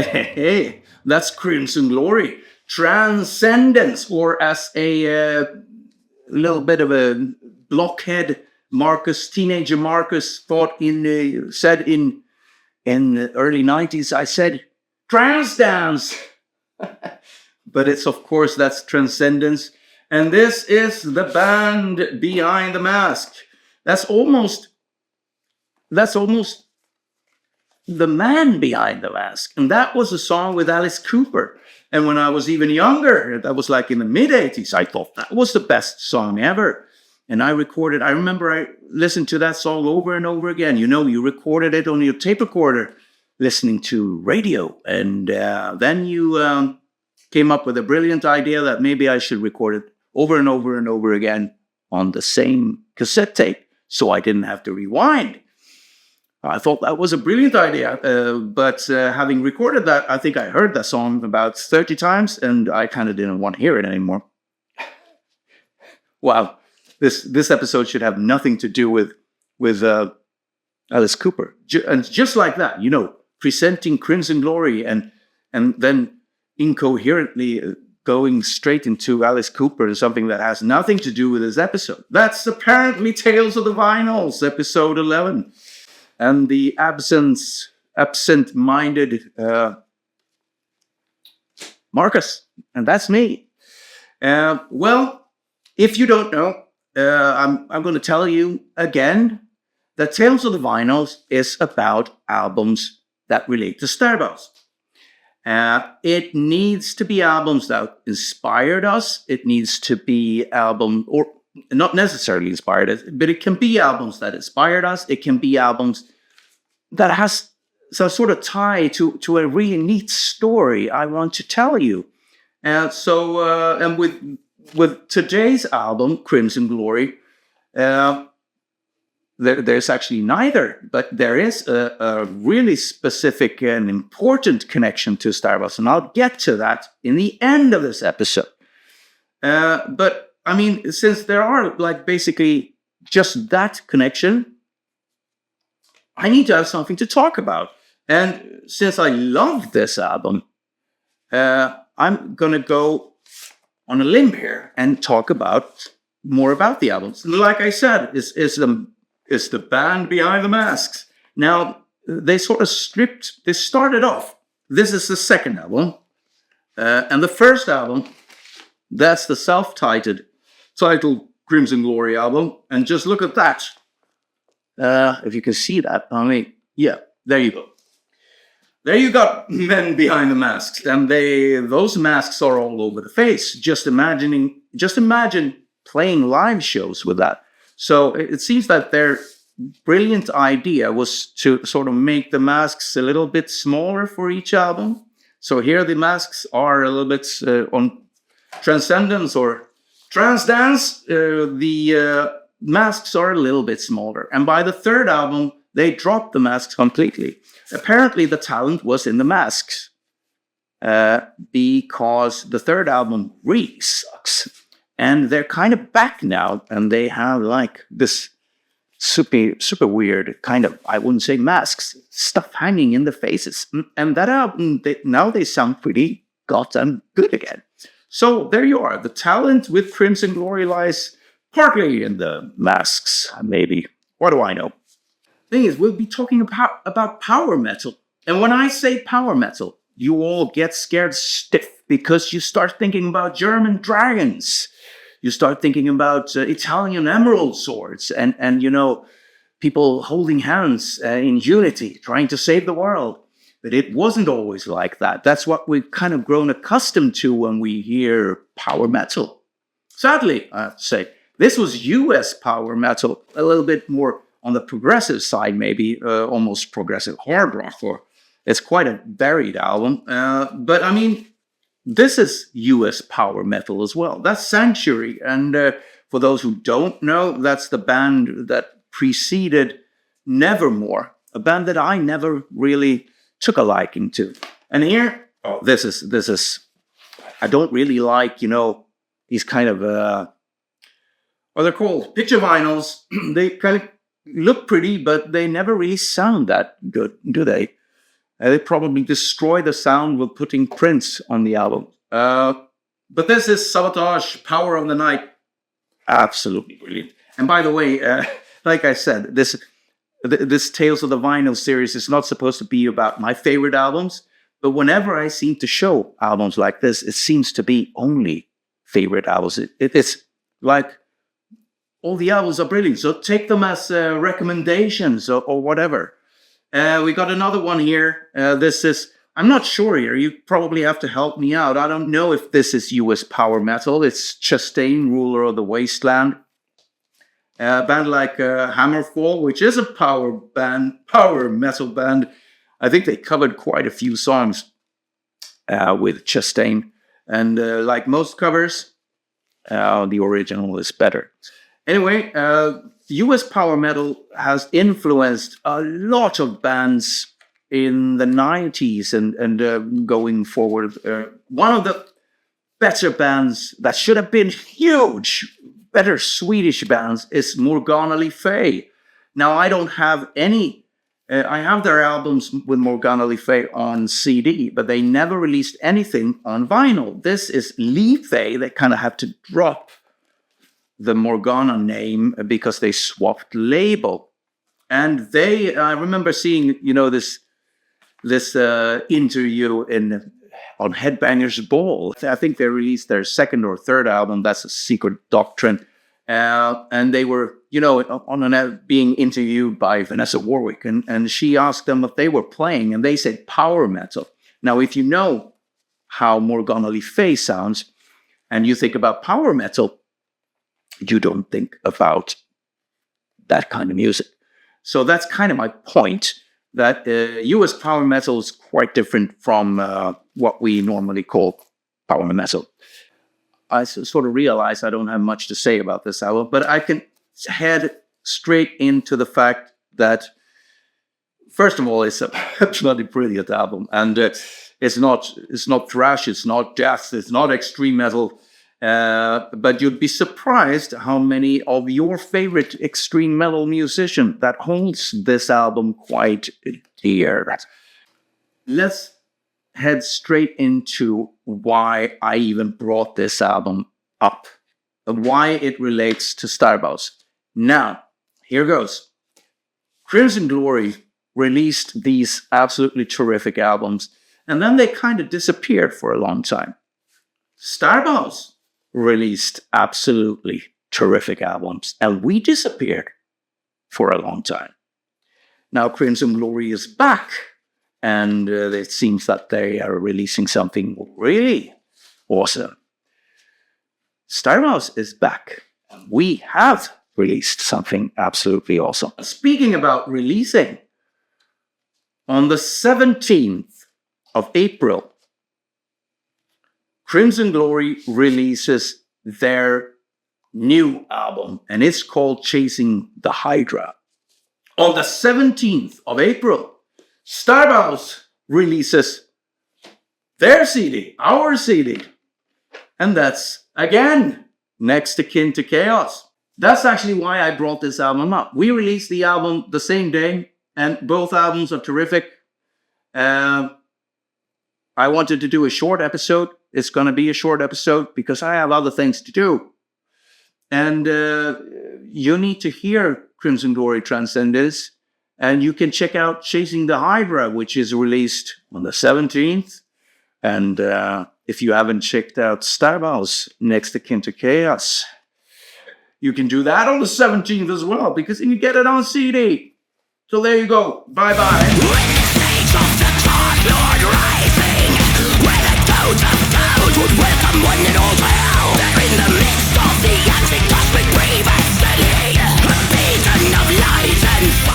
Hey, that's Crimson Glory. Transcendence, or as a little bit of a blockhead teenager Marcus said in the early 90s, I said, trans dance. But it's, of course, that's Transcendence. And this is the band behind the mask. That's almost the man behind the mask. And that was a song with Alice Cooper. And when I was even younger, that was like in the mid-80s, I thought that was the best song ever. And I remember I listened to that song over and over again. You know, you recorded it on your tape recorder, listening to radio. And then you came up with a brilliant idea that maybe I should record it over and over and over again on the same cassette tape, so I didn't have to rewind. I thought that was a brilliant idea, but having recorded that, I think I heard that song about 30 times, and I kind of didn't want to hear it anymore. Wow, this episode should have nothing to do with Alice Cooper. And just like that, you know, presenting Crimson Glory and then incoherently going straight into Alice Cooper is something that has nothing to do with this episode. That's apparently Tales of the Vinyls, episode 11. And the absent-minded Marcus, and that's me. Well, if you don't know, I'm going to tell you again that Tales of the Vinyls is about albums that relate to Sterbhaus. It needs to be albums that inspired us. It needs to be or not necessarily inspired us, but it can be albums that inspired us. It can be albums that has some sort of tie to a really neat story I want to tell you. And with today's album, Crimson Glory, there's actually neither, but there is a really specific and important connection to Sterbhaus, and I'll get to that in the end of this episode. But I mean, since there are like basically just that connection, I need to have something to talk about. And since I love this album, I'm gonna go on a limb here and talk more about the albums. Like I said, it's the band behind the masks. Now, they started off. This is the second album. And the first album, that's the self-titled Crimson Glory album. And just look at that. If you can see that, I mean, yeah, there you go. There you got men behind the masks. And those masks are all over the face. Just imagine playing live shows with that. So it seems that their brilliant idea was to sort of make the masks a little bit smaller for each album. So here the masks are a little bit on Transcendence or Transdance. The masks are a little bit smaller. And by the third album, they dropped the masks completely. Apparently the talent was in the masks because the third album really sucks. And they're kind of back now, and they have like this super weird kind of, I wouldn't say masks, stuff hanging in the faces. And that album, now they sound pretty goddamn good again. So there you are. The talent with Crimson Glory lies partly in the masks, maybe. What do I know? Thing is, we'll be talking about power metal. And when I say power metal, you all get scared stiff because you start thinking about German dragons. You start thinking about Italian emerald swords and you know, people holding hands in unity, trying to save the world. But it wasn't always like that. That's what we've kind of grown accustomed to when we hear power metal. Sadly, I have to say, this was US power metal, a little bit more on the progressive side, maybe almost progressive hard rock. Or it's quite a varied album. But I mean, this is US power metal as well. That's Sanctuary. And for those who don't know, that's the band that preceded Nevermore, a band that I never really took a liking to. And here, this is, I don't really like, you know, these kind of, what they're called, picture vinyls. They kind of look pretty, but they never really sound that good, do they? They probably destroy the sound with putting prints on the album. But this is Sabotage, Power of the Night. Absolutely brilliant. And by the way, like I said, this Tales of the Vinyl series is not supposed to be about my favorite albums, but whenever I seem to show albums like this, it seems to be only favorite albums. It is like all the albums are brilliant, so take them as recommendations or whatever. We got another one here. This is, I'm not sure here, you probably have to help me out. I don't know if this is US power metal. It's Chastain, Ruler of the Wasteland. A band like Hammerfall, which is a power metal band. I think they covered quite a few songs with Chastain. And like most covers, the original is better. Anyway, US power metal has influenced a lot of bands in the 90s and going forward. One of the better bands that should have been huge, better Swedish bands, is Morgana Le Fay. Now, I don't have any, I have their albums with Morgana Le Fay on CD, but they never released anything on vinyl. This is Le Fay. They kind of had to drop the Morgana name because they swapped label. And I remember seeing, this interview on Headbangers Ball. I think they released their second or third album, that's A Secret Doctrine. And they were, being interviewed by Vanessa Warwick. And she asked them if they were playing, and they said power metal. Now, if you know how Morgana Le Fay sounds, and you think about power metal, you don't think about that kind of music. So that's kind of my point, that US power metal is quite different from what we normally call power metal. I sort of realize I don't have much to say about this album, but I can head straight into the fact that, first of all, it's a bloody brilliant album, and it's not thrash, it's not death, it's not extreme metal. But you'd be surprised how many of your favorite extreme metal musicians that holds this album quite dear. Let's head straight into why I even brought this album up, and why it relates to Sterbhaus. Now, here goes. Crimson Glory released these absolutely terrific albums, and then they kind of disappeared for a long time. Sterbhaus released absolutely terrific albums, and we disappeared for a long time. Now Crimson Glory is back, and it seems that they are releasing something really awesome. Sterbhaus is back, and we have released something absolutely awesome. Speaking about releasing, on the 17th of April, Crimson Glory releases their new album, and it's called Chasing the Hydra. On the 17th of April, Sterbhaus releases their CD, our CD, and that's, again, Next Akin to Chaos. That's actually why I brought this album up. We released the album the same day, and both albums are terrific. I wanted to do a short episode. It's going to be a short episode because I have other things to do. And you need to hear Crimson Glory Transcendence. And you can check out Chasing the Hydra, which is released on the 17th. And if you haven't checked out Sterbhaus, Next Akin to Chaos, you can do that on the 17th as well, because you can get it on CD. So there you go. Bye-bye.